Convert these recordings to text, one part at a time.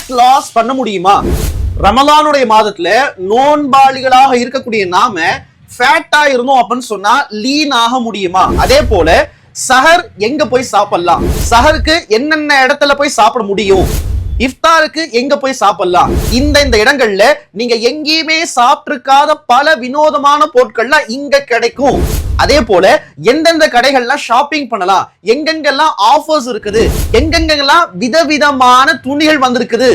Fat loss பண்ண முடியுமா? ரமலானுடைய மாதத்துல நோன்பாளிகளாக இருக்கக்கூடிய நாம ஃபேட்டா இருந்தோம் அப்படின்னு சொன்னா லீன் ஆக முடியுமா? அதே போல சஹர் எங்க போய் சாப்பிடலாம், சஹருக்கு என்னென்ன இடத்துல போய் சாப்பிட முடியும், இஃப்தாருக்கு எங்க போய் சாப்பிடலாம், இந்த இடங்கள்ல நீங்க எங்கேயுமே சாப்பிட்டிருக்காத பல வினோதமான பொருட்கள்லாம் இங்க கிடைக்கும். அதே போல எந்தெந்த கடைகள்லாம் ஷாப்பிங் பண்ணலாம், எங்கெங்கெல்லாம் ஆஃபர்ஸ் இருக்குது, எங்கெங்கெல்லாம் விதவிதமான துணிகள் வந்திருக்குது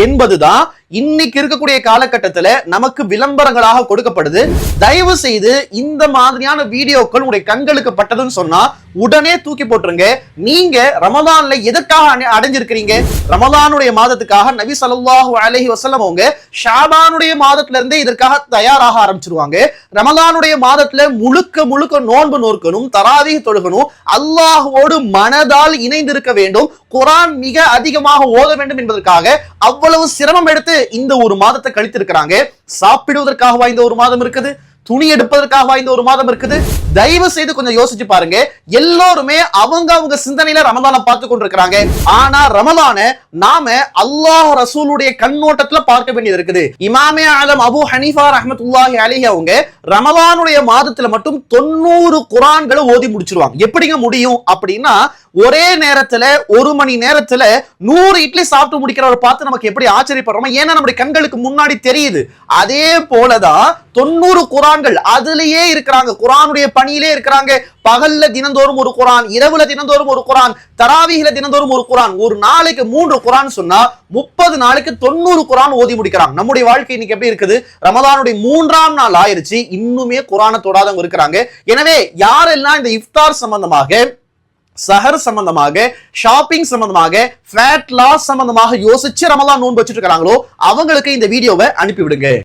என்பதுதான் இன்னைக்கு இருக்கக்கூடிய காலகட்டத்துல நமக்கு விளம்பரங்களாக கொடுக்கப்படுது. தயவு செய்து இந்த மாதிரியான வீடியோக்கள் உங்களுடைய கண்களுக்கு பட்டதுன்னு சொன்னா உடனே தூக்கி போட்டுருங்க. நீங்க ரமலான்ல எதற்காக அடைஞ்சிருக்கிறீங்க? ரமலானுடைய மாதத்துக்காக நபி ஸல்லல்லாஹு அலைஹி வஸல்லம் அவங்க ஷாபானுடைய மாதத்துல இருந்தே இதற்காக தயாராக ஆரம்பிச்சிருவாங்க. ரமலானுடைய மாதத்துல முழுக்க முழுக்க நோன்பு நோக்கணும், தராவீஹ் தொழுகணும், அல்லாஹ்வோடு மனதால் இணைந்திருக்க வேண்டும், குர்ஆன் மிக அதிகமாக ஓத வேண்டும் என்பதற்காக அவ்வளவு சிரமம் எடுத்து இந்த ஒரு மாதத்தை கழித்திருக்கிறாங்க. சாப்பிடுவதற்காக இந்த ஒரு மாதம் இருக்குது, துணி எடுப்பதற்காக இந்த ஒரு மாதம் இருக்குது. தயவு செய்து கொஞ்சம் யோசிச்சு பாருங்க. எல்லோருமே அவங்க சிந்தனையில ரமலானை பார்த்து கொண்டிருக்கிறாங்க. ஆனா ரமலான நாம அல்லாஹ் ரசூலுடைய கண்ணோட்டத்துல பார்க்க வேண்டியது இருக்குது. இமாமே ஆலம் அபு ஹனீஃபா ரஹ்மத்துல்லாஹி அலைஹி அவங்க ரமலானுடைய மாதத்துல மட்டும் 90 குர்ஆன்களை ஓதி முடிச்சிருவாங்க. எப்படிங்க முடியும் அப்படின்னா, ஒரே நேரத்துல 1 மணி நேரத்துல 100 இட்லி சாப்பிட்டு முடிக்கிறவரை பார்த்து நமக்கு எப்படி ஆச்சரியப்படுறோம்? ஏன்னா நம்முடைய கண்களுக்கு முன்னாடி தெரியுது. அதே போலதான் 90 குர்ஆன்கள் அதுலயே இருக்கிறாங்க, குர்ஆனுடைய பணியிலே இருக்கிறாங்க. பகல்ல தினந்தோறும் ஒரு குர்ஆன், இரவுல தினந்தோறும் ஒரு குர்ஆன், தராவீஹ்ல தினந்தோறும் ஒரு குர்ஆன், ஒரு நாளைக்கு 3 குர்ஆன் சொன்னா 30 நாளைக்கு 90 குர்ஆன் ஓதி முடிக்கிறாங்க. நம்முடைய வாழ்க்கை இன்னைக்கு எப்படி இருக்குது? ரமலானுடைய 3ஆம் நாள் ஆயிருச்சு, இன்னுமே குர்ஆனை தொடாதவங்க இருக்கிறாங்க. எனவே யாரெல்லாம் இந்த இஃப்தார் சம்பந்தமாக, சஹர் சம்பந்தமாக, ஷாப்பிங் சம்பந்தமாக, ஃபேட் லாஸ் சம்பந்தமாக யோசிச்சு ரமலான் நோன்பு வச்சிட்டு இருக்காங்களோ அவங்களுக்கு இந்த வீடியோவை அனுப்பி விடுங்க.